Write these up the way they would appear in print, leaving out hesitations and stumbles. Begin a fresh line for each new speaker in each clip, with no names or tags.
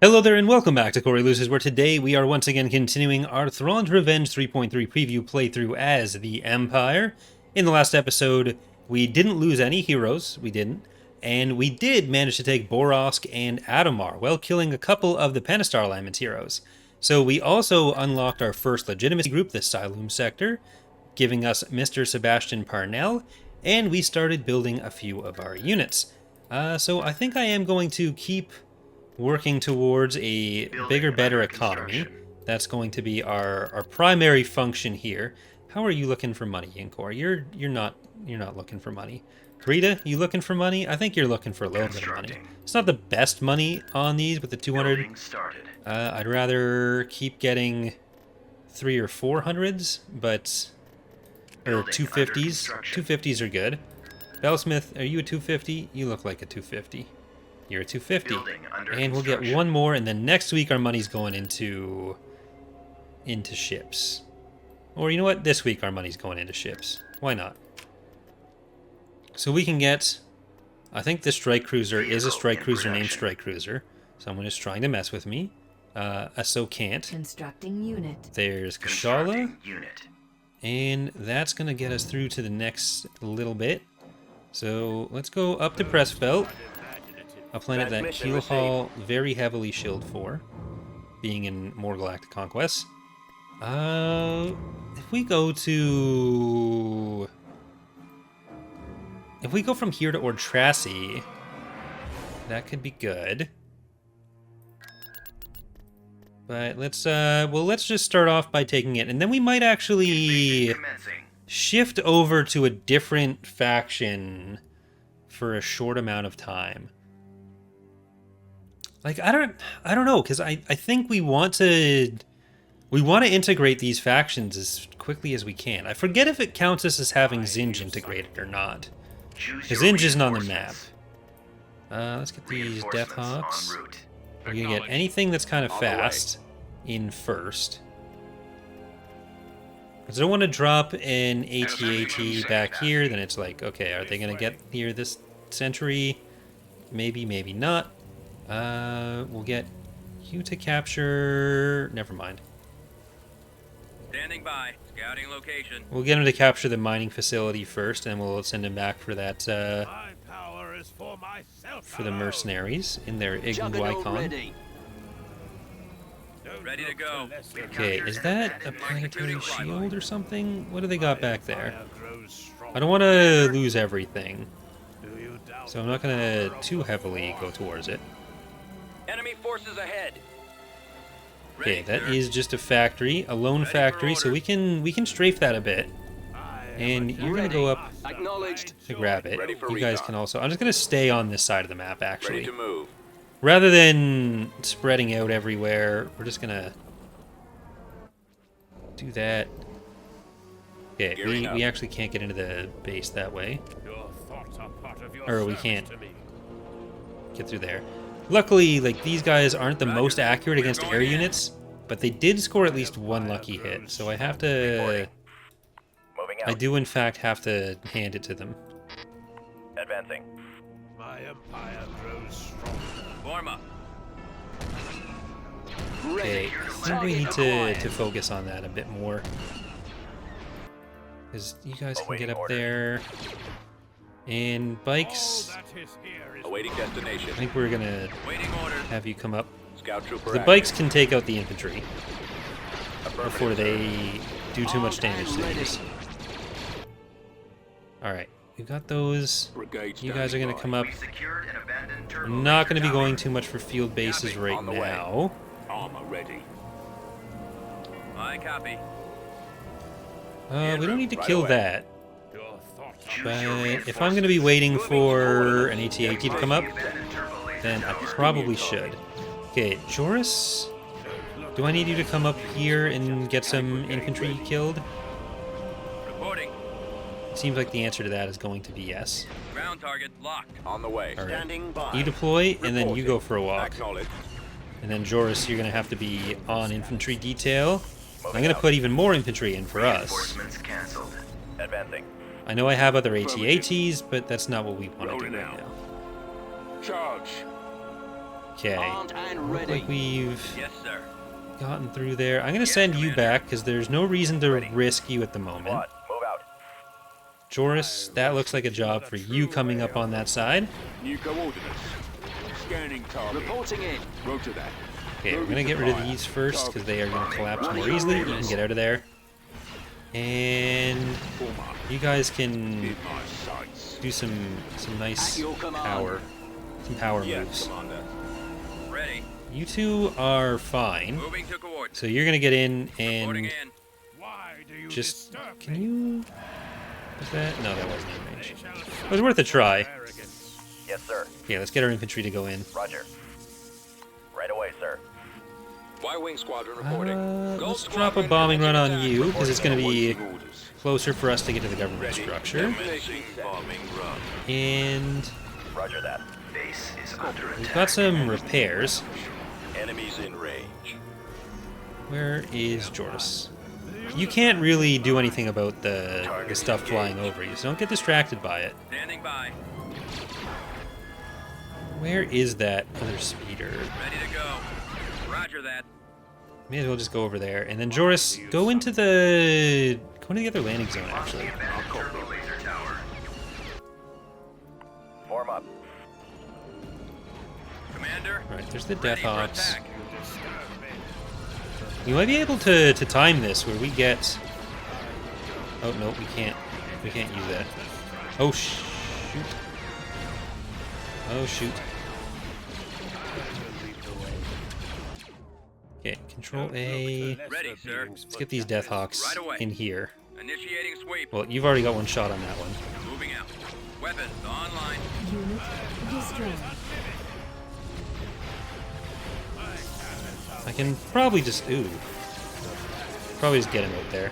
Hello there and welcome back to Corey Loses, where today we are once again continuing our Thrawn's Revenge 3.3 preview playthrough as the Empire. In the last episode, we didn't lose any heroes, we didn't, and we did manage to take Borosk and Adamar, while killing a couple of the Pentastar Alignment's heroes. So we also unlocked our first legitimacy group, the Siloom sector, giving us Mr. Sebastian Parnell, and we started building a few of our units. So I think I am going to keep working towards a bigger, better economy. That's going to be our primary function here. How are you looking for money, Yinkor? You're not looking for money. Rita, you looking for money? I think you're looking for a little bit of money. It's not the best money on these with the 200. I'd rather keep getting 3 or 400s, but or 250s. 250s are good. Bellsmith, are you a 250? You look like a 250. You're a 250. And we'll get one more, and then next week our money's going into ships. Or you know what? This week our money's going into ships. Why not? So we can get... I think the strike cruiser is a strike cruiser named Strike Cruiser. Someone is trying to mess with me. So can't.
Constructing unit.
There's Kashala. And that's going to get us through to the next little bit. So let's go up to Pressfelt. A planet that Keelhaul very heavily shilled for, being in more galactic conquests. If we go from here to Ordrassi, that could be good. But let's just start off by taking it, and then we might actually shift over to a different faction for a short amount of time. Like, I don't know, because I think we want to integrate these factions as quickly as we can. I forget if it counts us as having Zinj integrated or not. Because Zinj isn't on the map. Let's get these Deathhawks. We're going to get anything that's kind of fast in first. Because I don't want to drop an AT-AT back here, then it's like, okay, are they going to get here this century? Maybe, maybe not. We'll get you to capture... Never mind.
Standing by. Scouting location.
We'll get him to capture the mining facility first, and we'll send him back for that, for the mercenaries in their Igloo
Ready to go.
Okay, is that a planetary shield or something? What do they got back there? I don't want to lose everything, so I'm not going to too heavily go towards it.
Enemy forces ahead.
Okay, that is just a factory, a lone factory, so we can strafe that a bit. And you're gonna go up to grab it. You guys can also... I'm just gonna stay on this side of the map, actually. Rather than spreading out everywhere, we're just gonna do that. Okay, we actually can't get into the base that way. Or we can't get through there. Luckily, like, these guys aren't the most accurate against air units, but they did score at least one lucky hit, so I have to... I do, in fact, have to hand it to them.
Advancing. My empire grows strong. Warm up.
Okay, I think we need to focus on that a bit more. Because you guys can get up there. And bikes...
Awaiting destination.
I think we're gonna have you come up.
Scout trooper
The bikes can take out the infantry before they do too much damage to these. Alright, you got those. You guys are gonna come up. I'm not gonna be going too much for field bases right now.
Armor ready. I copy.
We don't need to kill that. But if I'm going to be waiting for an AT-AT to come up, then I probably should. Okay, Joris, do I need you to come up here and get some infantry killed?
Reporting.
It seems like the answer to that is going to be yes.
Ground target locked. On the way.
All right. You deploy, and then you go for a walk. And then Joris, you're going to have to be on infantry detail. I'm going to put even more infantry in for us.
Advancing.
I know I have other AT-ATs, but that's not what we want to do right now.
Charge.
Okay. Look like we've
Yes, sir.
gotten through there. I'm gonna send you back because there's no reason to risk you at the moment.
Move out.
Joris, that looks like a job for you coming up on that side.
New coordinates. Scanning target. Reporting in. Roger that.
Okay, we're gonna get rid of these first because they are gonna collapse more easily. You can get out of there. And you guys can do some nice power moves.
Ready.
You two are fine.
Moving to coordinates.
So you're gonna get in
Reporting
and
in.
just can you? Was that? No, that wasn't in range. It was worth a try.
Yes, sir.
Okay, let's get our infantry to go in.
Roger. Right away, sir. Y-wing squadron reporting.
Let's drop a bombing run on you because it's gonna be closer for us to get to the government structure.
Bombing run.
And
Roger that. Base is under attack.
we've got some repairs.
Enemies in range.
Where is Joris? You can't really do anything about the stuff flying over you, so don't get distracted by it.
Standing by.
Where is that other speeder?
Ready to go. Roger that.
May as well just go over there. And then Joris, go into the other landing zone, actually.
Form up. Commander.
Alright, there's the Death
Ready for
Ops.
attack.
You might be able to time this where we get... Oh, no, we can't. We can't use that. Oh, shoot. Oh, shoot. Okay, Control A.
Ready, sir.
Let's get these Death Hawks
Right away.
in here.
Initiating sweep.
Well, you've already got one shot on that one.
Moving out. Weapons online.
Unit destroyed.
I can probably just... Ooh. Probably just get him out there.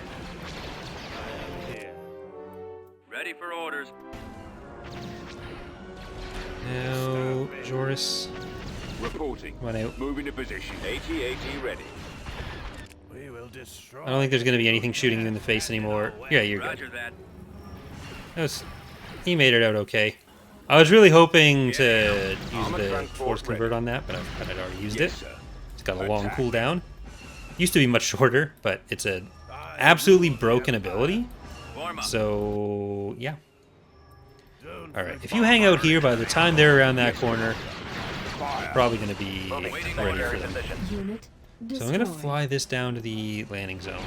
Ready for orders.
Now, Joris,
Reporting.
come on out.
Moving to position.
AT-AT ready.
We will destroy.
I don't think there's going to be anything shooting you in the face anymore. Yeah, you're good.
Roger that.
He made it out okay. I was really hoping to use the Force Convert on that, but I'd already used it.
Yes, sir.
It's got a long cooldown. Used to be much shorter, but it's a absolutely broken ability.
Form up.
So, yeah. Alright, if you hang out here, by the time they're around that corner, you're probably going to be
Waiting
ready
order
for
in
them.
position.
Unit
So
destroyed.
I'm going to fly this down to the landing zone.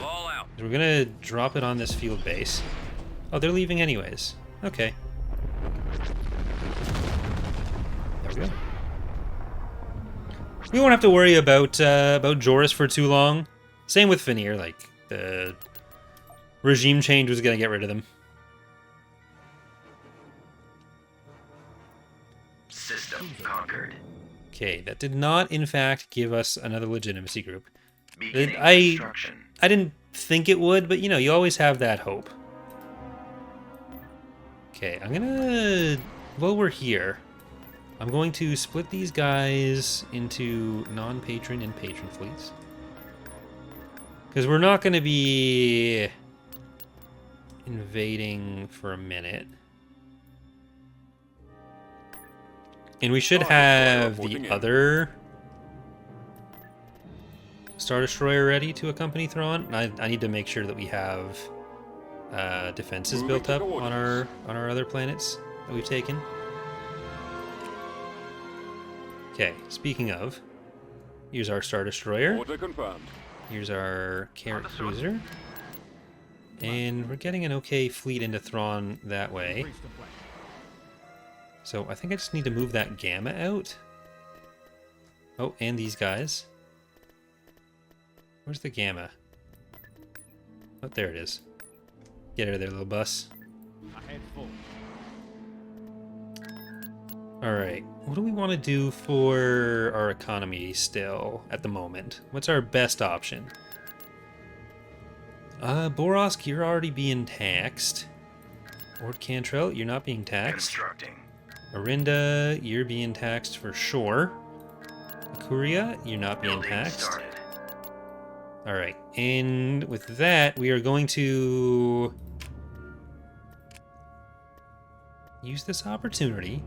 Ball out.
We're going to drop it on this field base. Oh, they're leaving anyways. Okay. There we go. We won't have to worry about Joris for too long. Same with Finir, like, the regime change was going to get rid of them.
System conquered.
Okay, that did not, in fact, give us another legitimacy group.
Beginning
I
construction.
didn't think it would, but, you know, you always have that hope. Okay, I'm gonna... While we're here, I'm going to split these guys into non-patron and patron fleets. Because we're not going to be invading for a minute. And we should have the other Star Destroyer ready to accompany Thrawn. I need to make sure that we have defenses built up on our other planets that we've taken. Okay, speaking of, here's our Star Destroyer.
Order confirmed.
Here's our Carrot Cruiser. And we're getting an okay fleet into Thrawn that way. So I think I just need to move that Gamma out. Oh, and these guys. Where's the Gamma? Oh, there it is. Get out of there, little bus. Alright, what do we want to do for our economy still at the moment? What's our best option? Borosk, you're already being taxed. Ord Cantrell, you're not being taxed.
Constructing.
Arinda, you're being taxed for sure. Akuria, you're not being
Building
taxed.
started.
Alright, and with that, we are going to use this opportunity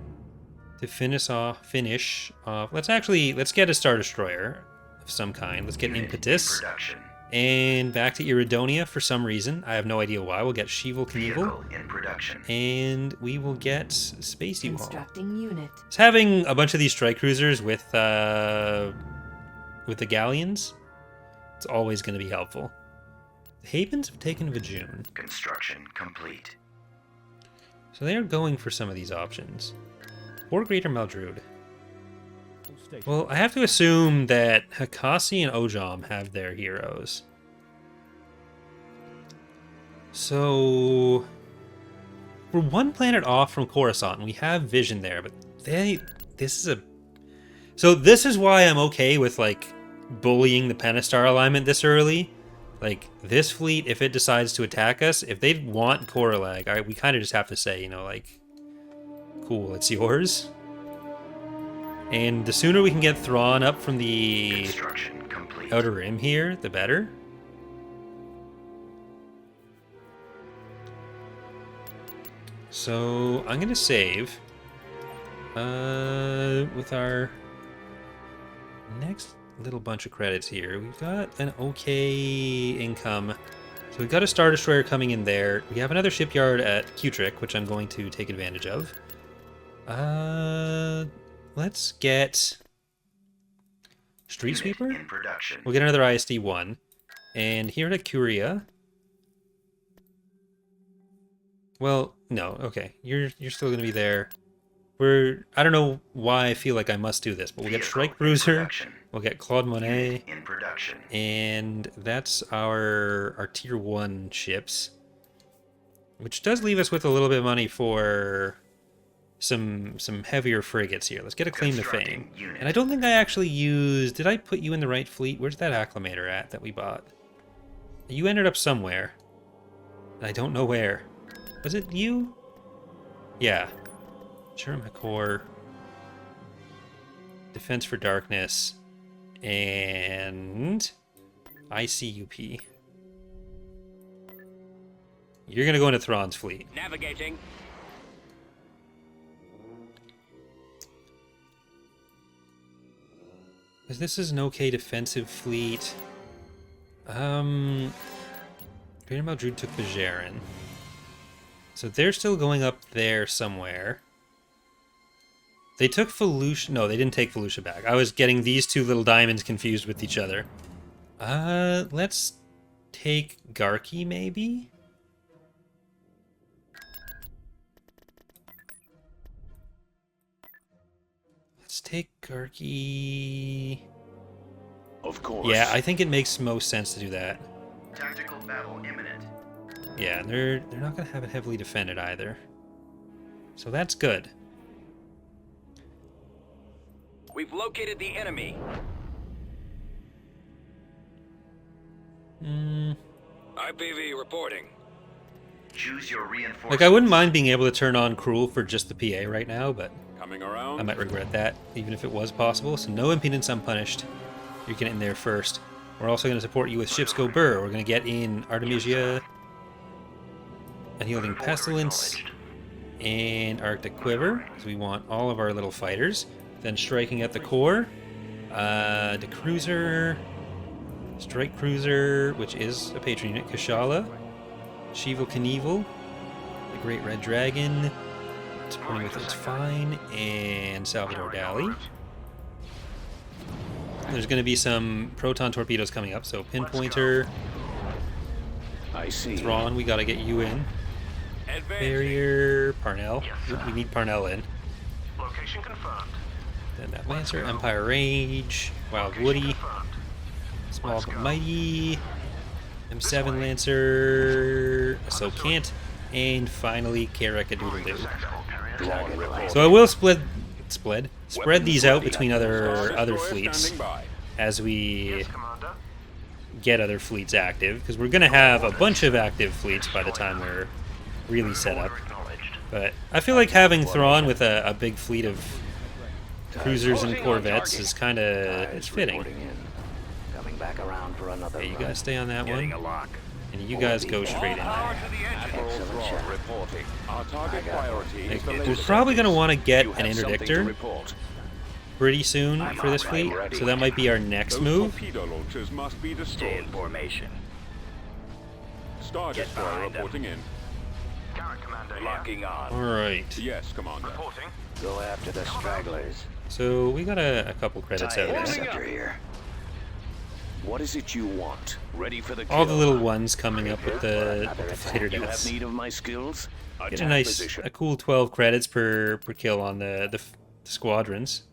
to finish off. Let's get a Star Destroyer of some kind. Let's get
Unit in
Impetus.
production.
And back to Iridonia for some reason. I have no idea why. We'll get Sheeval Knievel.
Vehicle in production.
And we will get Spacey Wall.
Constructing unit.
So having a bunch of these strike cruisers with the galleons, it's always going to be helpful. The Havens have taken Vajoon.
Construction complete.
So they are going for some of these options. Or Greater Maldrude. Well, I have to assume that Hakasi and Ojam have their heroes. So we're one planet off from Coruscant. We have Vision there, but this is why I'm okay with like bullying the Pentastar alignment this early. Like this fleet, if it decides to attack us, if they want Coralag, we kind of just have to say, you know, like, cool, it's yours. And the sooner we can get Thrawn up from the
Construction complete.
Outer Rim here, the better. So I'm gonna save with our next little bunch of credits here. We've got an okay income. So we've got a Star Destroyer coming in there. We have another shipyard at Cutric, which I'm going to take advantage of. Let's get Street
Unit
Sweeper.
in production.
We'll get another ISD-1. And here at Curia. Well, no, okay. You're still gonna be there. I don't know why I feel like I must do this, but we'll get
Vehicle
Strike
in
Cruiser.
production.
We'll get Claude Monet.
Unit in production.
And that's our tier 1 ships. Which does leave us with a little bit of money for some heavier frigates here. Let's get a claim to fame.
Constructing unit.
And I don't think I actually used... Did I put you in the right fleet? Where's that acclimator at that we bought? You ended up somewhere. I don't know where. Was it you? Yeah. Sherman Core. Defense for Darkness. And... ICUP. You're gonna go into Thrawn's fleet.
Navigating.
Because this is an okay defensive fleet. Greater Maldrude took Bajarin. So they're still going up there somewhere. They took Felucia. No, they didn't take Felucia back. I was getting these two little diamonds confused with each other. Let's take Garki, maybe? Let's take Garki.
Of course.
Yeah, I think it makes most sense to do that.
Tactical battle imminent.
Yeah, they're not going to have it heavily defended either. So that's good.
We've located the enemy. IPV reporting.
Choose your reinforcements.
Like, I wouldn't mind being able to turn on Cruel for just the PA right now, but
Coming around.
I might regret that, even if it was possible. So no impedance unpunished. You're getting there first. We're also going to support you with Ships Go Burr. We're going to get in Artemisia, Annealing Pestilence, and Arctic Quiver, because we want all of our little fighters. Then striking at the core, the Cruiser, Strike Cruiser, which is a patron unit, Kashala, Sheeval Knievel, the Great Red Dragon, supporting with its Fine, and Salvador Dali. There's going to be some proton torpedoes coming up, so Pinpointer,
I see.
Thrawn, we got to get you in.
Advancing.
Barrier, Parnell. Oop, we need Parnell in.
Location confirmed.
Then that Lancer, Empire Rage, Wild Woody, Small but Mighty, M7 Lancer, So Can't, and finally Karakadoodle-Doo.
Drawn report.
So I will spread these out between other fleets as we
Commander.
get other fleets active, because we're going to have a bunch of active fleets by the time we're really set up. But I feel like having Thrawn with a big fleet of cruisers and corvettes is kind of, it's fitting.
Coming back around for another
Okay, you
run.
guys stay on that
Getting
one.
a lock.
And you guys go straight in there.
Admiral Thrawn reporting. Our target priority is the
We're
laser
probably going to
surface.
want to get
You
an
have something to
interdictor
report.
pretty soon for this fleet, so that might be our next
Those
move.
torpedo launchers must be destroyed.
formation.
Star Destroyer reporting in.
Garrett Commander here.
Locking on.
Alright,
Yes, Commander.
Reporting.
Go after the stragglers.
so we got a couple credits out of this.
Here. What is it you want? Ready for the kill?
All the little ones coming up with the fighter
You have
deaths.
need of my skills?
Get a nice, a cool 12 credits per kill on the squadrons.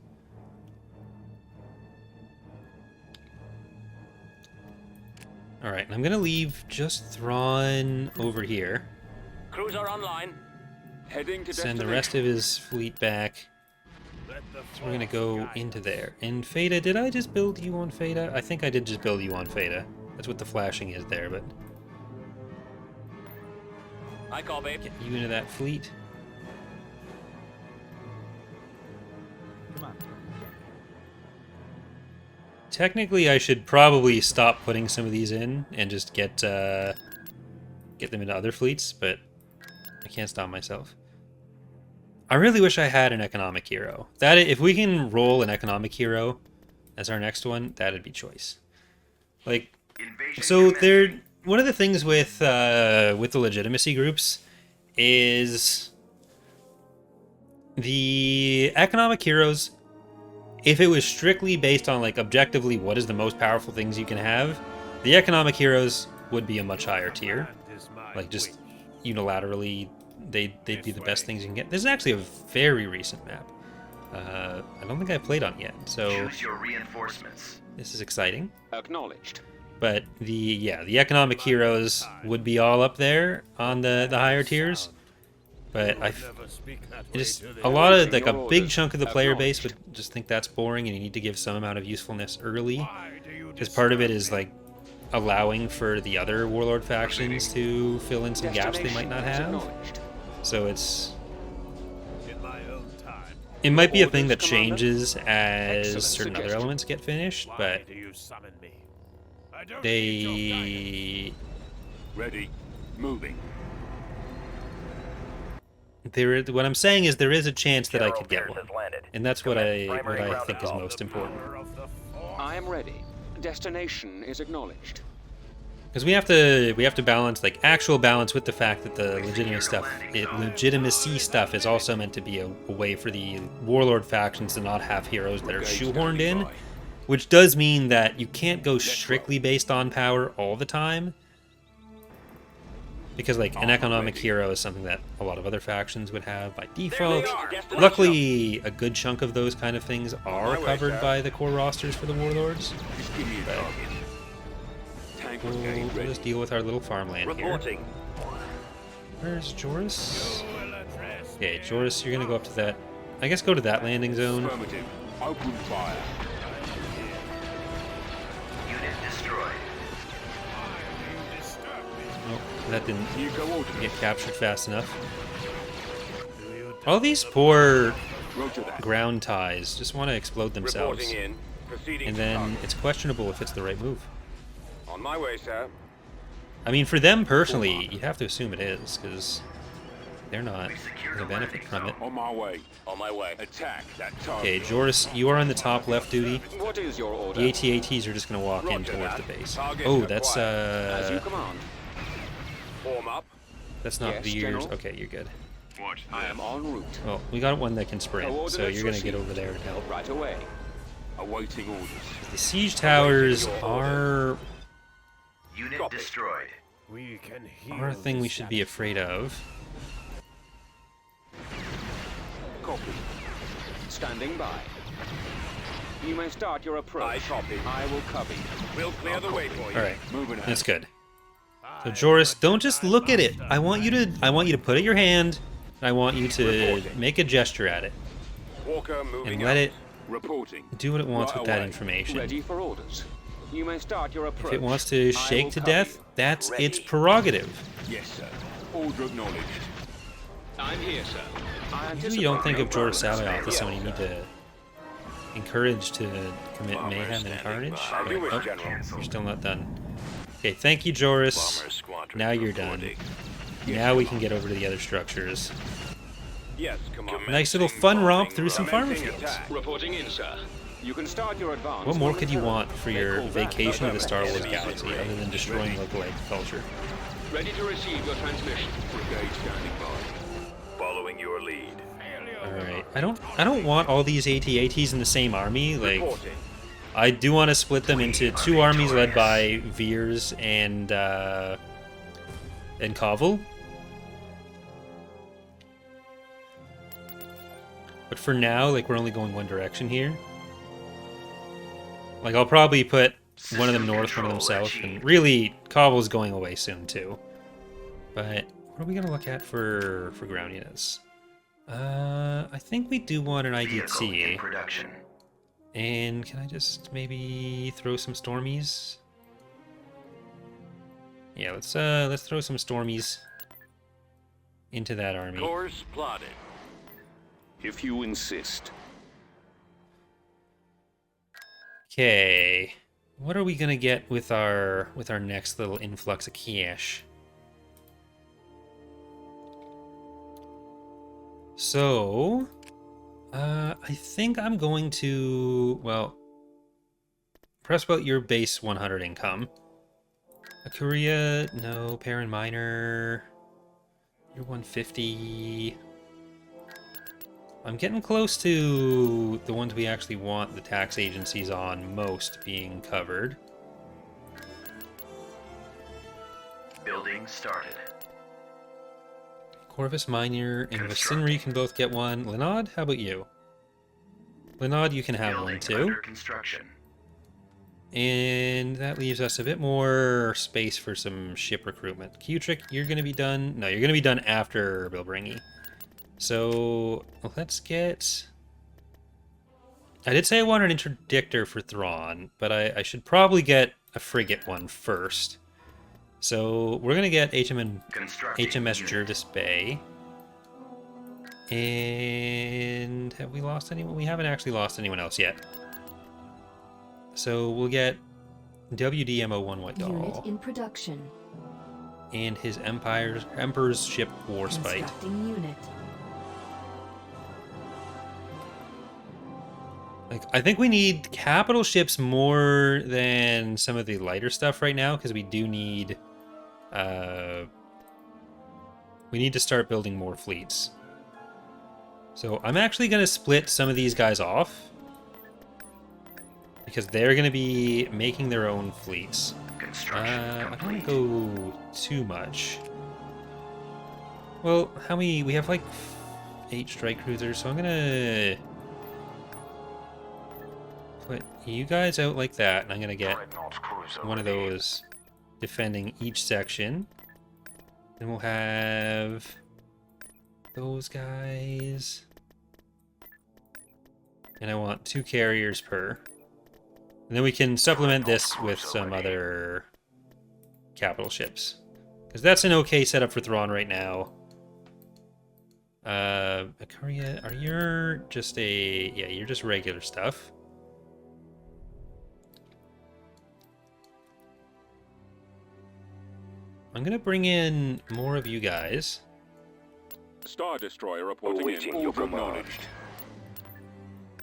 Alright, and I'm gonna leave just Thrawn over here.
Crews are online.
Heading to
Send the
destination.
rest of his fleet back. So we're gonna go into there. And Feta, did I just build you on Feta? I think I did just build you on Feta. That's what the flashing is there, but
I call, babe.
get you into that fleet. Technically, I should probably stop putting some of these in and just get them into other fleets, but I can't stop myself. I really wish I had an economic hero. That if we can roll an economic hero as our next one, that'd be choice. Like,
Invasion
so
commencing.
they're one of the things with the legitimacy groups is the economic heroes. If it was strictly based on like objectively what is the most powerful things you can have, the economic heroes would be a much higher tier. Like just unilaterally, they'd be the best things you can get. This is actually a very recent map. I don't think I played on it yet, so
Choose your reinforcements.
this is exciting.
Acknowledged.
But the economic heroes would be all up there on the higher tiers. But just a lot of like a big chunk of the player base would just think that's boring, and you need to give some amount of usefulness early, because part of it is like allowing for the other warlord factions to fill in some gaps they might not have. So it might be a thing that changes as certain other elements get finished, but they
Ready. Moving.
what I'm saying is there is a chance that I could get one, and that's what I think is most important.
I am ready. Destination is acknowledged.
Because we have to balance like actual balance with the fact that the legitimacy stuff is also meant to be a way for the warlord factions to not have heroes that are shoehorned in, which does mean that you can't go strictly based on power all the time. Because like an economic hero is something that a lot of other factions would have by default. Luckily, a good chunk of those kind of things are covered by the core rosters for the warlords.
Just give me a target. Tank was getting
We'll
ready.
just deal with our little farmland here.
Reporting.
Where's Joris? Okay, Joris, you're gonna go up to that. I guess go to that landing zone.
Affirmative. Open fire.
Unit destroyed.
Oh, that didn't
You go order.
get captured fast enough. All these poor
Roger that.
ground ties just want to explode themselves.
Reporting in. Proceeding
And
to
then
target.
it's questionable if it's the right move.
On my way, sir.
I mean, for them personally, you have to assume it is, because they're not
We secured
going to
a
benefit
landing
from it.
zone.
On my way.
On my way.
Attack that target.
Okay, Joris, you are on the top left duty.
What is your order?
The AT-ATs are just going to walk in
Roger
towards
that.
the base.
Target
Oh, that's
As you command.
Form up.
that's not
Yes,
Veers.
General.
Okay, you're good.
I am en route.
Well, we got one that can sprint, so
Coordinates
you're going to get
received.
over there and help.
Right away. Awaiting orders.
The siege towers are
Unit
Copy.
destroyed.
a thing we should be afraid of.
Copy. Standing by. You may start your approach.
I copy.
I will cover you.
We'll clear the way for you.
All right,
Moving ahead.
that's good. So Joris, don't just look at it. I want you to put it in your hand. And I want you to make a gesture at it
Walker moving
and let
out.
it
Reporting.
do what it wants
Right
with that
away.
information.
Ready for orders. You may start your approach.
If it wants to
I
shake
will
to
cover
death,
you.
that's
Ready.
its prerogative.
Yes, sir. Order acknowledged. I'm here, sir. I
Usually you don't think of Joris
problems.
Sabayoth as someone you need to encourage to commit mayhem and carnage.
As you
But,
wish,
oh,
General.
you're still not done. Okay, thank you, Joris.
Bomber squadron
Now you're done.
reporting.
Now we can get over to the other structures.
Yes, Commander.
Nice little fun romp through some farmer
Commencing
fields.
attack. Reporting in, sir. You can start your advance.
What more could you want for your
They call that
vacation of the Star Wars
enemies in
galaxy
range.
other than destroying local agriculture?
Ready to receive your transmission. Brigade standing by.
Following your lead.
Alright. I don't want all these AT-ATs in the same army. Like,
Reporting.
I do want to split them into two armies led by Veers and Koval. But for now, like, we're only going one direction here. Like, I'll probably put one of them north, one of them south, and really, Koval's going away soon too. But what are we gonna look at for ground units? I think we do want an
Vehicle in
IDT.
production.
And can I just maybe throw some Stormies? Yeah, let's throw some Stormies into that army.
Course plotted.
If you insist.
Okay. What are we gonna get with our next little influx of cash? So, I think I'm going to, well, press about your base 100 income. A Korea, no. Parent Minor, you're 150. I'm getting close to the ones we actually want the tax agencies on most being covered.
Building started.
Corvus Minor and Vicinry can both get one. Linod, how about you? Linod, you can have
Building
one too.
under construction.
And that leaves us a bit more space for some ship recruitment. Kutrick, you're going to be done. No, you're going to be done after Bilbringi. So let's get... I did say I wanted an interdictor for Thrawn, but I should probably get a frigate one first. So we're going to get
Constructing
HMS
unit.
Jervis Bay. And have we lost anyone? We haven't actually lost anyone else yet. So we'll get WDMO1 White
Unit
Doll
in production.
and his Emperor's ship Warspite.
Constructing unit.
Like, I think we need capital ships more than some of the lighter stuff right now, because we do need we need to start building more fleets. So I'm actually going to split some of these guys off, because they're going to be making their own fleets.
Construction
I don't want
complete.
to go too much. Well, how many? We have like 8 strike cruisers, so I'm going to put you guys out like that, and I'm going to get one of those defending each section. Then we'll have those guys. And I want 2 carriers per. And then we can supplement this with some other capital ships. Because that's an okay setup for Thrawn right now. Akaria, are you just a... Yeah, you're just regular stuff. I'm going to bring in more of you guys.
Star Destroyer reporting
Awaiting
in.
your
All
command.
acknowledged.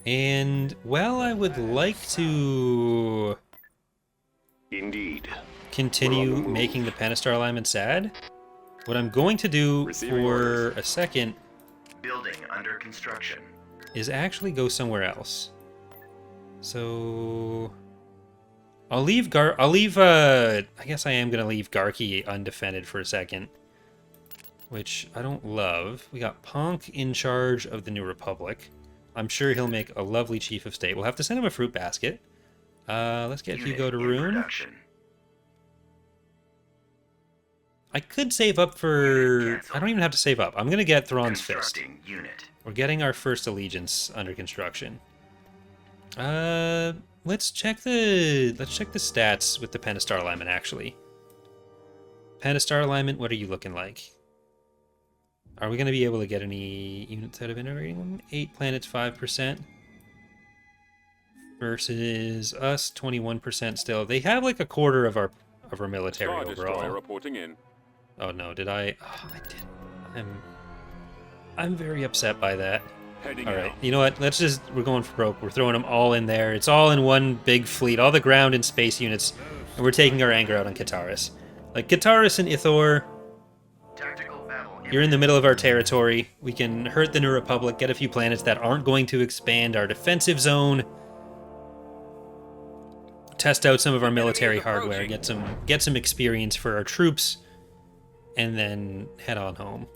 And, well, I would like to
Indeed.
continue
We're on the move.
making the Pentastar alignment sad. What I'm going to do
Receiving
for
orders.
a second
Building under construction.
is actually go somewhere else. So I'll leave I guess I am going to leave Garki undefended for a second, which I don't love. We got Ponk in charge of the New Republic. I'm sure he'll make a lovely chief of state. We'll have to send him a fruit basket. Let's get
Unit
Hugo to
in
Rune.
production.
I could save up for... I don't even have to save up. I'm going to get Thrawn's Fist.
Constructing unit.
We're getting our first allegiance under construction. Let's check the stats with the Pentastar alignment, actually. Pentastar alignment, what are you looking like? Are we going to be able to get any units out of integrating them? 8 planets, 5%. Versus us, 21% still. They have like a quarter of of our military
Star Destroyer
overall.
reporting in.
Oh no, did I? Oh, I didn't. I'm very upset by that.
Heading
All right,
out.
you know what? We're going for broke. We're throwing them all in there. It's all in one big fleet, all the ground and space units, and we're taking our anger out on Kataris. Like, Kataris and Ithor,
Tactical battle.
you're in the middle of our territory. We can hurt the New Republic, get a few planets that aren't going to expand our defensive zone, test out some of our military hardware, get some experience for our troops, and then head on home.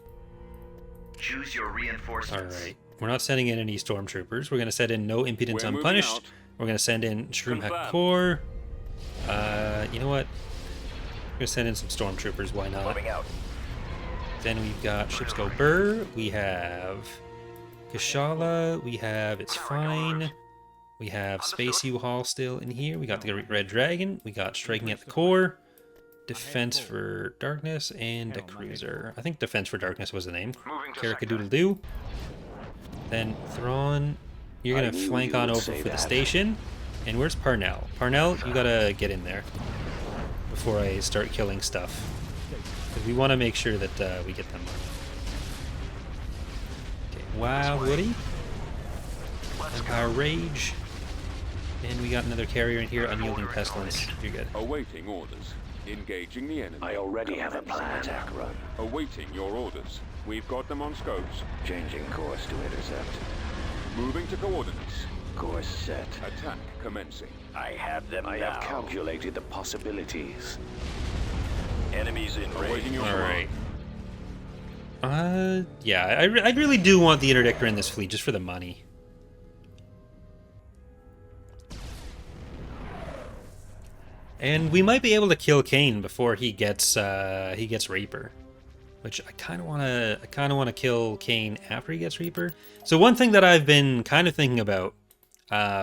Choose your
All
reinforcements.
right. We're not sending in any stormtroopers. We're going to send in no impudence
We're moving
unpunished.
out.
We're going to send in Shroom
Confirmed.
Hakor. You know what? We're going to send in some stormtroopers. Why not?
Moving out.
Then we've got Ships Go Burr. We have Kashala. We have It's Fine. We have Space U-Haul still in here. We got the Red Dragon. We got Striking at the Core. Defense for Darkness and a cruiser. I think Defense for Darkness was the name.
Moving to
Carrick-a-doodle-doo. Then Thrawn, you're gonna
knew
flank
you
on
would
over
say
for the
that.
station. And where's Parnell? Parnell, you gotta get in there before I start killing stuff. 'Cause we want to make sure that we get them. Okay, Wild Woody. Empire Rage. And we got another carrier in here, Unyielding Pestilence. You're good.
Awaiting orders. Engaging the enemy.
I already have a plan. Attack run.
Awaiting your orders. We've got them on scopes.
Changing course to intercept.
Moving to coordinates.
Course set.
Attack commencing.
I have them
I
now.
have calculated the possibilities.
Enemies in range.
Awaiting your
All
command.
right. Yeah, I really do want the interdictor in this fleet just for the money. And we might be able to kill Kane before he gets Reaper, which I kind of want to kill Kane after he gets Reaper. So one thing that I've been kind of thinking about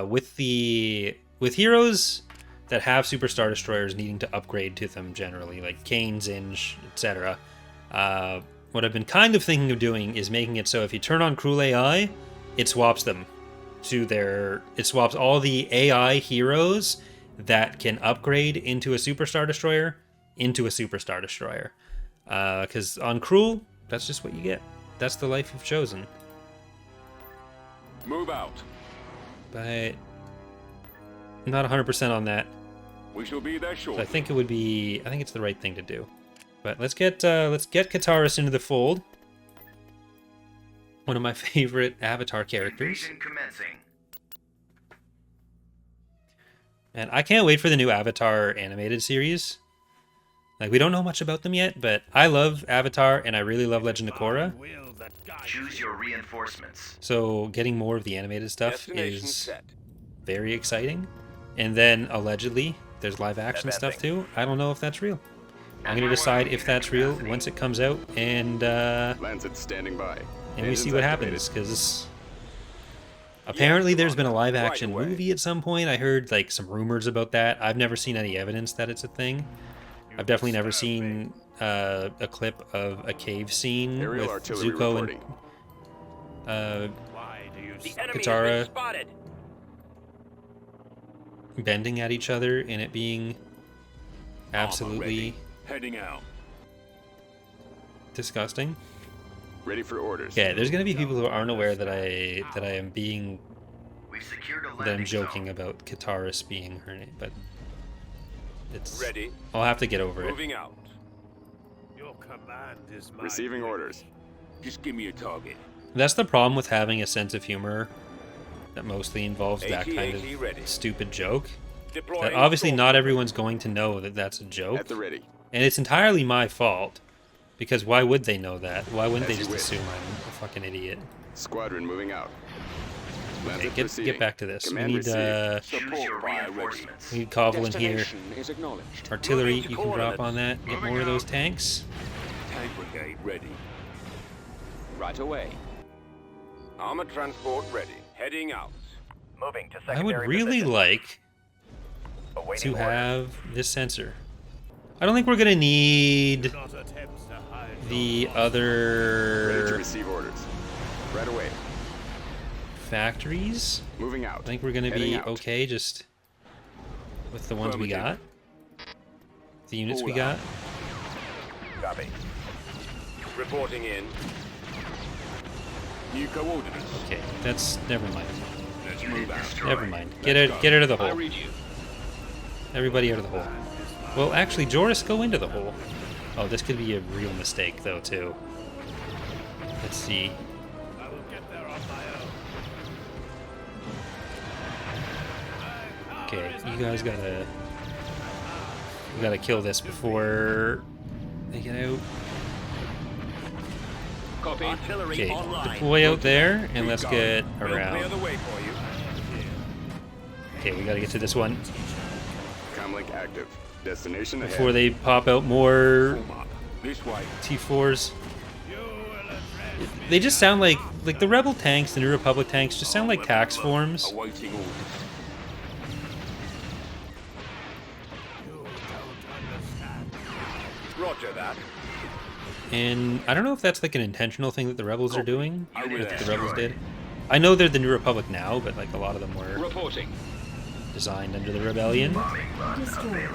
with heroes that have Super Star Destroyers needing to upgrade to them generally, like Kane, Zinj, etc. What I've been kind of thinking of doing is making it so if you turn on Cruel AI, it swaps them to it swaps all the AI heroes that can upgrade into a Super Star Destroyer into a Super Star Destroyer. Because on Cruel, that's just what you get. That's the life you've chosen.
Move out.
But I'm not 100% on that.
We shall be there
So
shortly.
I think it's the right thing to do. But let's get Kataris into the fold. One of my favorite Avatar characters.
Invasion commencing.
And I can't wait for the new Avatar animated series. Like, we don't know much about them yet, but I love Avatar and I really love Legend of Korra.
Choose your reinforcements.
So getting more of the animated stuff
Destination
is
set.
very exciting. And then allegedly there's live action stuff too. I don't know if that's real. I'm gonna decide if that's real once it comes out, and
Lancet standing by.
we see what happens, because apparently there's been a live action movie at some point. I heard like some rumors about that. I've never seen any evidence that it's a thing. I've definitely never seen a clip of a cave scene
Aerial
with
artillery
Zuko
reporting.
and
The enemy has
Katara
been spotted.
bending at each other, and it being
Armor
absolutely
ready. Heading out.
disgusting.
Ready for orders.
Yeah, there's gonna be people who aren't aware that I am being
We've secured a
that I'm
landing
joking
zone.
about Kataris being her name, but it's
Ready.
I'll have to get over it.
Moving out.
Your command is my
Receiving orders.
Just give me a target.
That's the problem with having a sense of humor that mostly involves that kind
AT-AT ready.
of stupid joke.
Deploying
That obviously
storm.
not everyone's going to know that that's a joke,
At the ready.
and it's entirely my fault. Because why would they know that? Why wouldn't they
As you
just
wish.
assume I'm a fucking idiot?
Squadron moving out.
Okay,
Lancet
get
proceeding.
back to this.
Command
We need
received.
Choose your
Support fire ready.
reinforcements.
we need Koval in here.
Destination is acknowledged.
Artillery,
Moving to
you can drop
coordinates.
on that. Get more of those tanks.
Tank brigade ready. Right away. Armor transport ready. Heading out.
Moving to
I would
secondary
really
position.
like
Awaiting
to
orders.
have this sensor. I don't think we're gonna need
Not attempt to hide
the
Ready to
other
receive orders. Right away.
factories.
Moving
I
out.
think we're gonna be
Heading out.
okay just with the ones we got.
Affirmative.
the units we got.
Copy. Reporting in.
New coordinates.
Okay, that's never mind.
Let's move out.
Never mind. Get out of the
I
hole.
read you.
Everybody out of the hole. Well, actually, Joris, go into the hole. Oh, this could be a real mistake, though, too. Let's see.
I will get there on my own.
Okay, you guys gotta... We gotta kill this before they get out.
Copy.
Okay, deploy out there, and let's get
We'll clear
around.
the way for you.
Okay, we gotta get to this one
Comlink active. Destination ahead.
before they pop out more
Form up. This way.
T4s. They just sound like the Rebel tanks, the New Republic tanks, just sound like tax forms.
Awaiting orders.
Roger that.
And I don't know if that's like an intentional thing that the Rebels are doing,
Over
or that the
there.
Rebels did. I know they're the New Republic now, but like a lot of them were
Reporting.
designed under the Rebellion.
Destroy.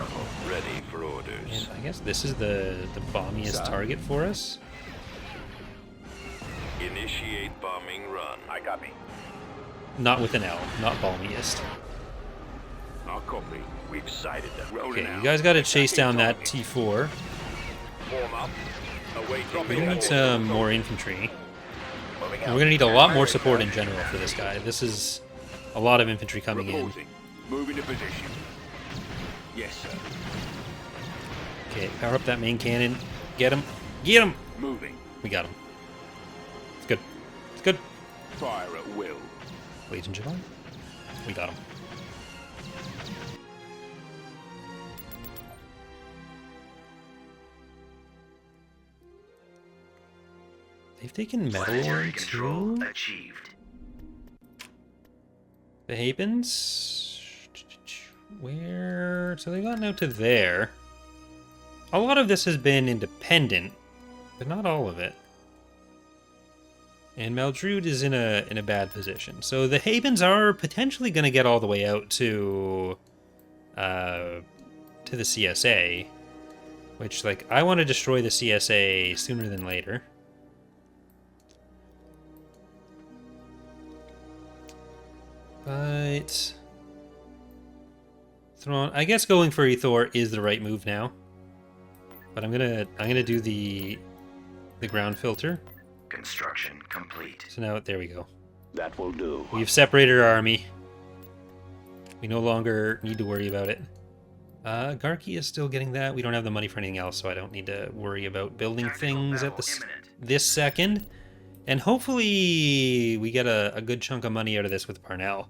Ready for orders.
And I guess this is the bombiest target for us.
Initiate bombing run. I copy.
Not with an L, not balmiest.
I'll copy.
We've sighted them.
Rolling
Okay,
out.
you guys gotta chase down that T4.
Form up. Awaiting.
We need some more infantry.
Moving
And
out.
we're gonna need a lot more support in general for this guy. This is a lot of infantry coming in.
Reporting. Moving to position. Yes, sir.
Okay, power up that main cannon. Get him. Get him!
Moving.
We got him. It's good. It's good.
Fire at will.
Ladies and gentlemen, we got him. They've taken metal
Planetary
on
control
too.
achieved.
The Habens. Where? So they got out to there. A lot of this has been independent, but not all of it. And Maldrude is in a bad position. So the Habens are potentially going to get all the way out to the CSA, which, like, I want to destroy the CSA sooner than later. But Thrawn, I guess going for Ethor is the right move now. But I'm gonna do the ground filter.
Construction complete.
So now there we go.
That will do.
We've separated our army. We no longer need to worry about it. Garki is still getting that. We don't have the money for anything else, so I don't need to worry about building things at this second. And hopefully we get a good chunk of money out of this with Parnell.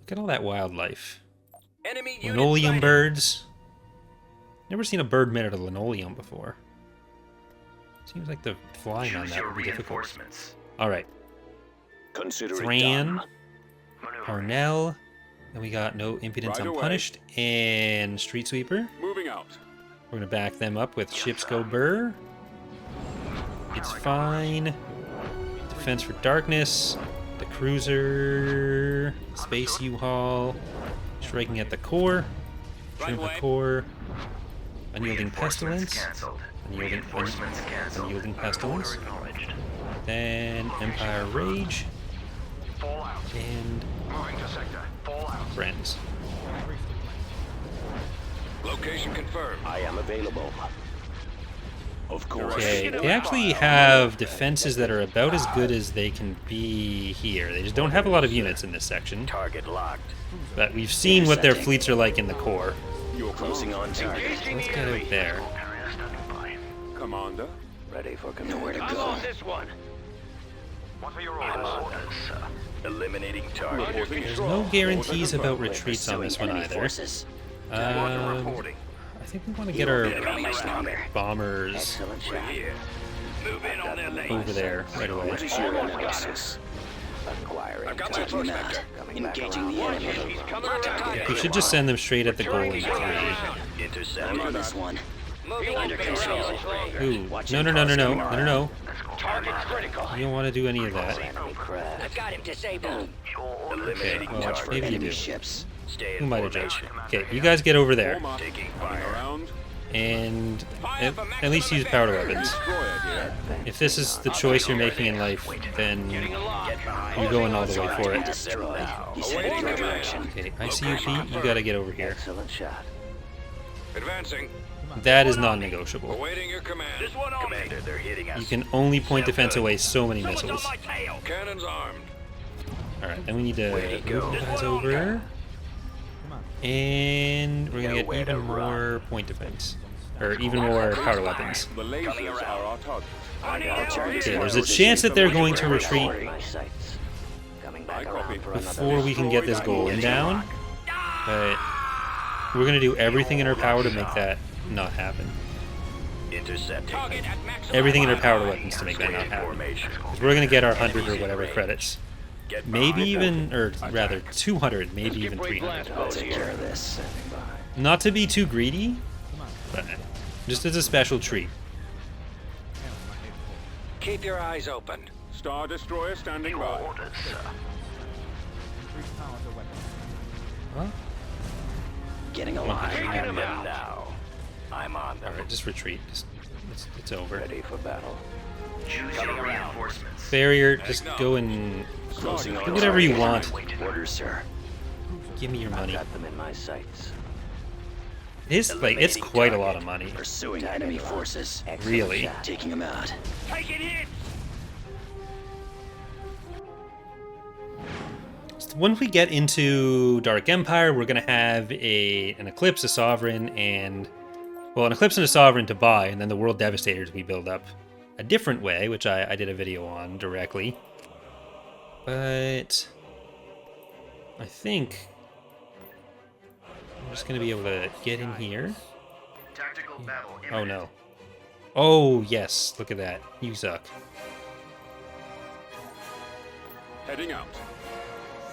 Look at all that wildlife.
Enemy
Linoleum birds. Never seen a bird made out of linoleum before. Seems like the flying on
Choose
that
your
would be difficult.
reinforcements.
Alright.
Consider it
Thrawn,
done.
Parnell. Then we got No Impudence
Right away.
Unpunished and Street Sweeper.
Moving out.
We're gonna back them up with Ships Go Burr. It's fine. Defense for Darkness. The Cruiser. Space U-Haul. Striking at the core. Shrimp the core. Unyielding
Reinforcements
Pestilence.
canceled.
Unyielding,
Reinforcements canceled.
unyielding Pestilence.
Acknowledged.
Then Empire Rage. And
Moving to sector. Fallout.
Friends.
Location confirmed.
I am available. Of course.
Okay, they actually have defenses that are about as good as they can be here. They just don't have a lot of units in this section.
Target locked.
But we've seen what their fleets are like in the core.
Your
Closing on target.
So let's get out there.
Area standing by.
commander.
Ready for command.
Nowhere to
I'm
go.
on this one.
What are your orders, sir?
Eliminating target.
Reporting
There's
strong.
no guarantees
Order
about
confirmed.
retreats on this one
Enemy
either.
forces.
Reporting.
I think we want to get our
Enemy stronger.
bombers
Excellent shot.
Here. Move in on their lanes.
over there right away.
What is your analysis? Acquiring
I've got my
target
first
map.
vector.
Engaging the enemy.
He's coming around.
We should just send them straight at the goal in 3.
I'm on this one.
Moving
Under control.
Ooh,
Watching
no.
Target critical.
You don't want to do any of that.
Enemy craft.
got him disabled.
Okay,
Eliminating
well,
target.
maybe you
Enemy
do.
ships.
Stay
Who
in
might have judged?
formation.
Okay, you guys get over there.
Form up.
Taking
Coming
fire.
around.
And
Fire for
at least use power weapons.
Destroyer here.
If this is the choice you're making in life, then
Get behind.
you're going all the way for it.
Destroyed. He's
Awaiting
heading into
command.
action.
Okay, I see you, Pete. You gotta get over here.
Excellent shot.
Advancing.
That is non-negotiable.
Awaiting your command. This one on Commander, they're hitting us.
You can only point defense away so many
Someone's on
missiles.
my tail. Cannons armed.
Alright, then we need to
Way to
move
go.
you guys over. And we're gonna get
Nowhere to
even
run.
more point defense. Or even more power weapons.
The lasers are our target.
Okay, there's a chance that they're going to retreat
My sights. Coming back
I
around
copy.
for another.
before we can get this golem down. But we're gonna do everything in our power to make that not happen.
Intercepting.
Everything in our power weapons to make that not happen.
Formation.
'Cause we're gonna get our 100 or whatever credits.
Get
Maybe
behind.
even, or rather 200, maybe even 300.
I'll take care of this. Standing by.
Not to be too greedy, but just as a special treat.
Keep your eyes open.
Star Destroyer standing by.
Huh?
Getting alive.
Taking them out. Now. I'm on them.
Alright, just retreat. Just, it's over.
Ready for battle.
Coming around. Reinforcements.
Barrier, just go and
Closing
do
on
whatever you want.
Orders, sir.
Give me your
I've
money.
got them in my sights.
It is like it's quite a lot of money.
Pursuing enemy forces. Excellent
Really?
shot. Taking them out.
Taking hits.
Once we get into Dark Empire, we're gonna have an Eclipse, a Sovereign, and well, an Eclipse and a Sovereign to buy, and then the World Devastators we build up a different way, which I did a video on directly. But I think I'm just gonna be able to get in here. Oh no. Oh yes, look at that. You suck.
Heading out.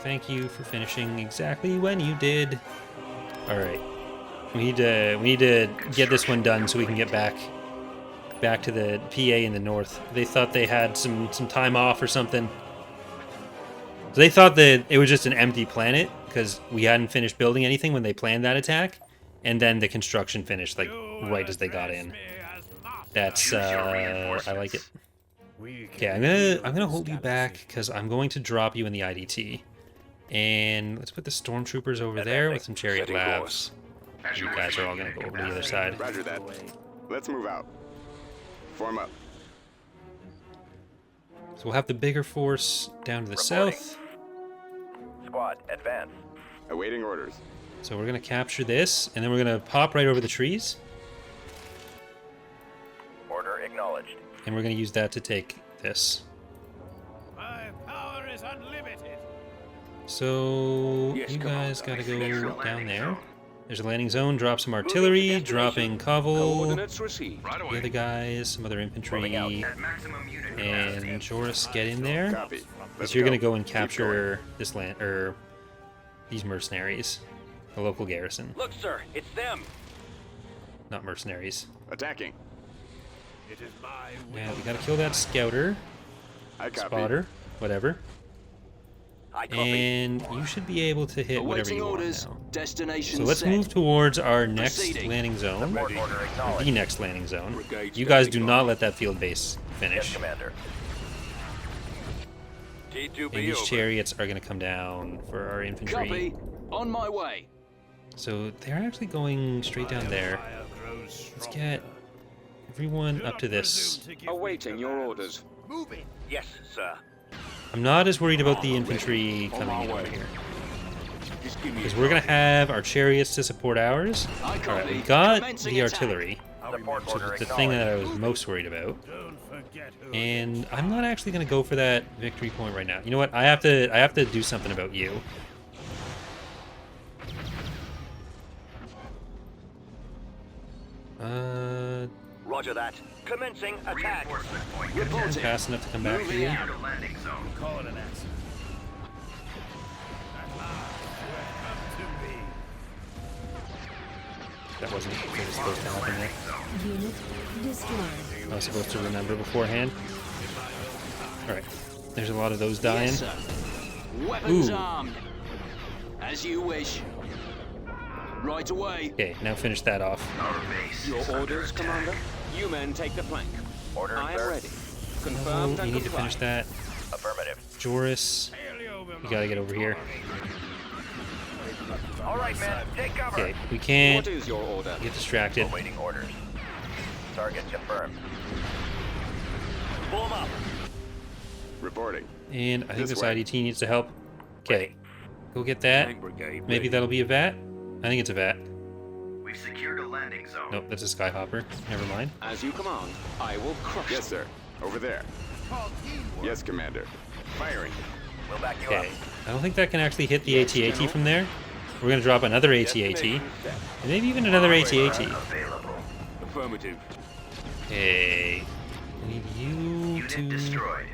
Thank you for finishing exactly when you did. All right, we need to get this one done so we can get back to the PA in the north. They thought they had some time off or something. So they thought that it was just an empty planet because we hadn't finished building anything when they planned that attack, and then the construction finished like right as they got in. That's I like it. Okay, I'm gonna hold you back because I'm going to drop you in the IDT. And let's put the stormtroopers over there with some chariot labs. You guys are all gonna go over to the other side.
Roger that. Let's move out. Form up.
So we'll have the bigger force down to the south.
Squad, advance.
Awaiting orders.
So we're gonna capture this, and then we're gonna pop right over the trees,
Order acknowledged.
and we're gonna use that to take this.
My power is unlimited.
So
Yes,
you guys gotta go
Commander.
down there. There's a landing zone. Drop some artillery. Dropping Koval.
Coordinates received.
The other guys, some other infantry, and Joris, get in there.
Copy. Let's
So you're gonna
go.
go and capture this land, or these mercenaries, the local garrison,
Look, sir, it's them.
not mercenaries.
Attacking.
It is my
Yeah, we gotta kill that scouter,
I copy.
spotter, whatever,
I copy.
and you should be able to hit whatever
Awaiting
you want
orders.
now.
Destination
So let's
set.
move towards our next
Proceeding.
landing zone,
Order acknowledged.
the next landing zone.
Brigade
You guys do
standing
not
by.
let that field base
Yes,
finish.
Commander. T2B
And these
over.
chariots are gonna come down for our infantry.
Copy. On my way.
So they're actually going straight down there.
fire grows
Let's
stronger.
get everyone up to this.
Presume to give me
Awaiting your
commands.
orders.
Move it.
Yes, sir.
I'm not as worried about the infantry
On
coming
my
in over
way.
here,
Just give me
because we're gonna have our chariots to support ours.
I
All right,
copy.
we got
Commencing
the
attack.
artillery,
Support
which
order
is the thing that
acknowledged.
I was most worried about.
Don't forget who
And I'm not actually gonna go for that victory point right now. You know what? I have to do something about you.
Roger that. Commencing attack.
I'm fast enough to come back to you.
landing zone. Call it an accident. Welcome
That wasn't what was supposed to happen there.
Unit destroyed.
I was supposed to remember beforehand. All right, there's a lot of those dying.
Yes, sir. Weapons
Ooh.
armed. As you wish. Right away.
Okay, now finish that off.
Our base.
Your orders, Commander? You men take the flank.
Order,
I am
sir.
ready.
Oh,
Confirmed
you
and
need to
comply.
finish that.
Affirmative.
Joris, you gotta get over here.
All right, men, take cover.
Okay, we can't
What is your order?
get distracted.
Awaiting orders. Target confirmed. Pull 'em up.
Reporting.
And I think
This
this
way.
IDT needs to help. Okay, go get that.
Tank brigade.
Maybe
ready.
that'll be a VAT? I think it's a VAT.
We've secured a landing zone.
Nope, that's a Skyhopper. Never mind.
As you command, I will crush
Yes, sir. Over there. Yes, Commander. Firing.
We'll back you
Okay,
up.
I don't think that can actually hit the AT-AT from there. We're gonna drop another AT-AT, and maybe even another AT-AT.
Available.
Affirmative.
Okay, I need you
Unit
to
destroyed.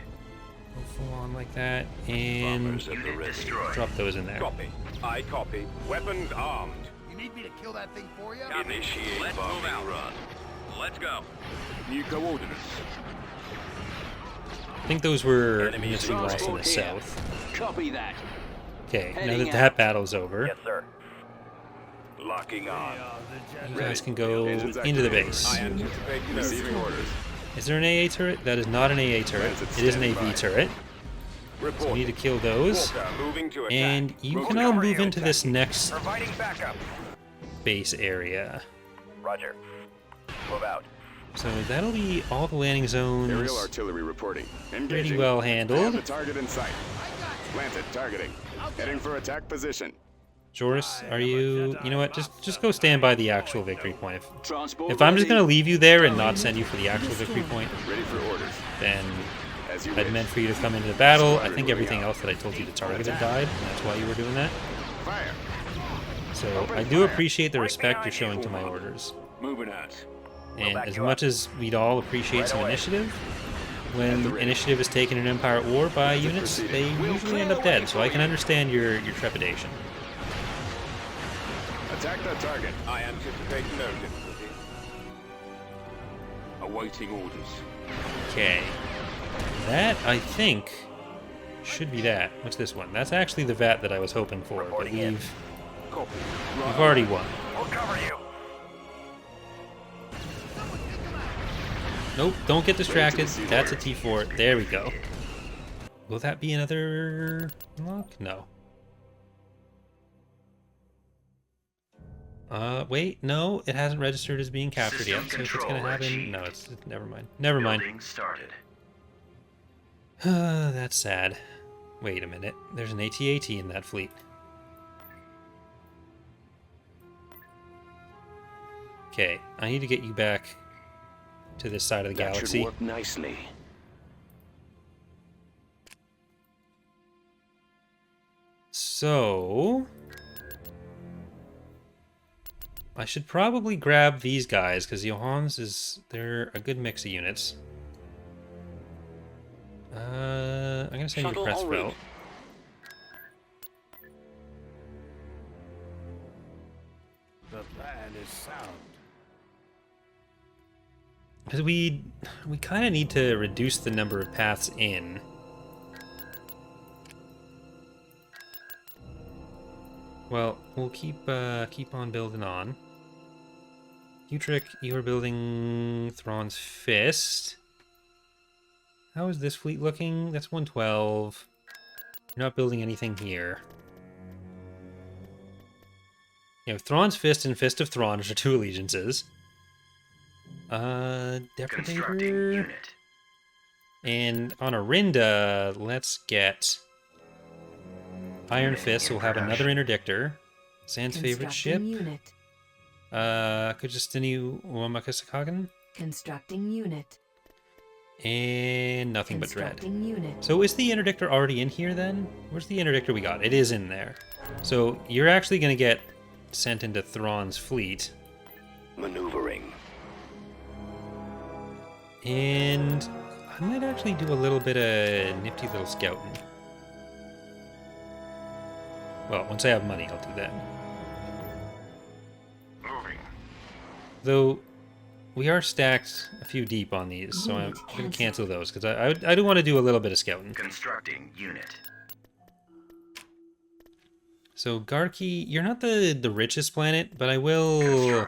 go full on like that, and
Bombers at the
Unit
ready.
destroyed.
drop those in there.
Copy. I copy. Weapons armed.
You need me to kill that thing for you?
Initiate
Let's
bombing
move out.
run.
Let's go.
New coordinates.
I think those were
Enemy
units we lost in the
transport here.
south.
Copy that.
Okay, now
Heading
that that battle's over,
Yes, sir.
Locking on.
you guys can go
Engines
into the
activated.
base.
I anticipate
Receiving
no.
orders.
Is there an AA turret? That is not an AA turret. It is an AV turret. So we need to kill those.
Walker moving to attack.
And you can
Roger.
all move into this next
Providing backup.
base area.
Roger. Move out.
So that'll be all the landing zones.
Aerial artillery reporting. Engaging.
Pretty well
I have
handled.
the target in sight. Planted. Targeting. Heading for attack position.
Joris, are you... You know what? Just go stand by the actual victory point.
Transport
If I'm just
ready.
going to leave you there and not send you for the actual victory point,
Ready for orders.
then
As you
I'd
wish.
meant for you to come into the battle. I think everything else that I told you to target had died, and that's why you were doing that.
Fire.
So I do appreciate the respect you're showing to my orders.
Moving out.
And
back
as
you
much as we'd all appreciate some initiative, when initiative is taken in Empire war by units, they usually end up dead, so I can understand your trepidation.
Attack that target.
I anticipate no difficulty. Awaiting orders.
Okay. That, I think, should be that. What's this one? That's actually the VAT that I was hoping for, but
Reporting in.
Copy.
we've already won.
We'll cover you.
Nope, don't get distracted. That's a T4. There we go. Will that be another lock? No. Wait, no, it hasn't registered as being captured yet, so if it's gonna happen... No, it's... Never mind. Never mind.
Building started.
That's sad. Wait a minute. There's an AT-AT in that fleet. Okay, I need to get you back to this side of the
That should
galaxy.
work nicely.
So... I should probably grab these guys, because Johans is... They're a good mix of units. I'm gonna send you a
Shuttle
press
en
belt.
route.
The plan is sound.
Because we kind of need to reduce the number of paths in. Well, we'll keep on building on. Utrick, you are building Thrawn's Fist. How is this fleet looking? That's 112. You're not building anything here. You know, Thrawn's Fist and Fist of Thrawn are two allegiances.
Constructing
Depredator.
unit.
And on Arinda, let's get Iron Fist, so we'll have another interdictor. Zan's favorite ship.
Constructing unit.
Kujistini Wamakasakagan.
Constructing unit.
And nothing but dread.
Constructing unit.
So is the interdictor already in here then? Where's the interdictor we got? It is in there. So you're actually going to get sent into Thrawn's fleet.
Maneuvering.
And I might actually do a little bit of nifty little scouting. Well, once I have money, I'll do that.
Moving.
Though, we are stacked a few deep on these, so I'm going to cancel those, because I do want to do a little bit of scouting.
Constructing unit.
So Garki, you're not the richest planet, but we'll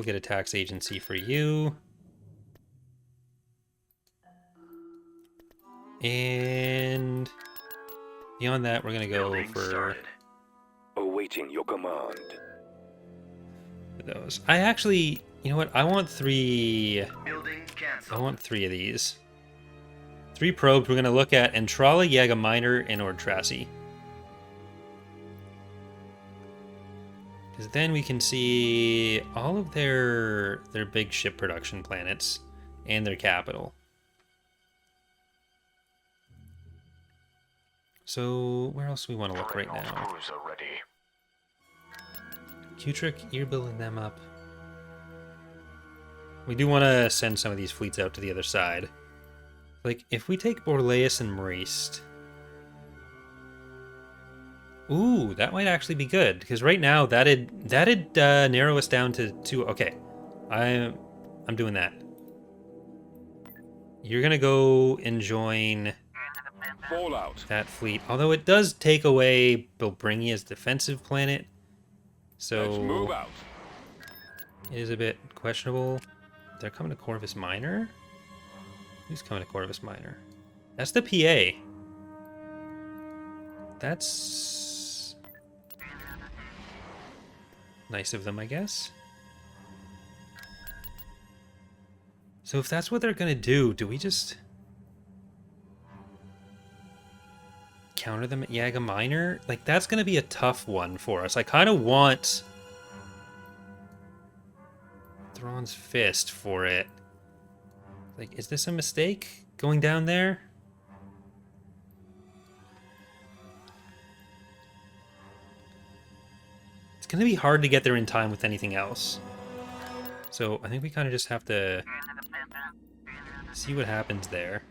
get a tax agency for you. And beyond that, we're gonna go for
Awaiting your command.
those. I actually, you know what? I want three.
Building
I
canceled.
want 3 of these. 3 probes. We're gonna look at Entrala, Yaga Minor, and Ordrassi. Because then we can see all of their big ship production planets and their capital. So where else do we want to look right now?
Crews are ready.
Kutrick, you're building them up. We do want to send some of these fleets out to the other side. Like, if we take Borleus and Marist... Ooh, that might actually be good, because right now that'd narrow us down to 2... Okay, I'm doing that. You're gonna go and join
Fallout.
that fleet, although it does take away Bilbringia's defensive planet,
Let's move
so
out.
it is a bit questionable. They're coming to Corvus Minor? Who's coming to Corvus Minor? That's the PA. That's nice of them, I guess. So if that's what they're gonna do we just counter them at Yaga Minor? Like, that's gonna be a tough one for us. I kind of want Thrawn's Fist for it. Like, is this a mistake going down there? It's gonna be hard to get there in time with anything else. So I think we kind of just have to see what happens there.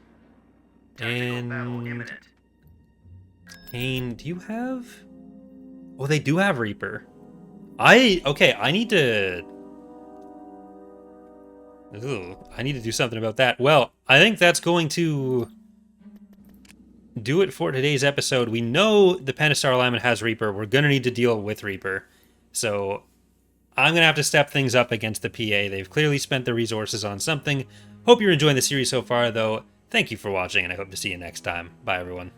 Tactical battle
And
imminent.
Kane, do you have... Oh, they do have Reaper. Okay, I need to... Ugh, I need to do something about that. Well, I think that's going to do it for today's episode. We know the Pentastar alignment has Reaper. We're going to need to deal with Reaper. So I'm going to have to step things up against the PA. They've clearly spent their resources on something. Hope you're enjoying the series so far, though. Thank you for watching, and I hope to see you next time. Bye, everyone.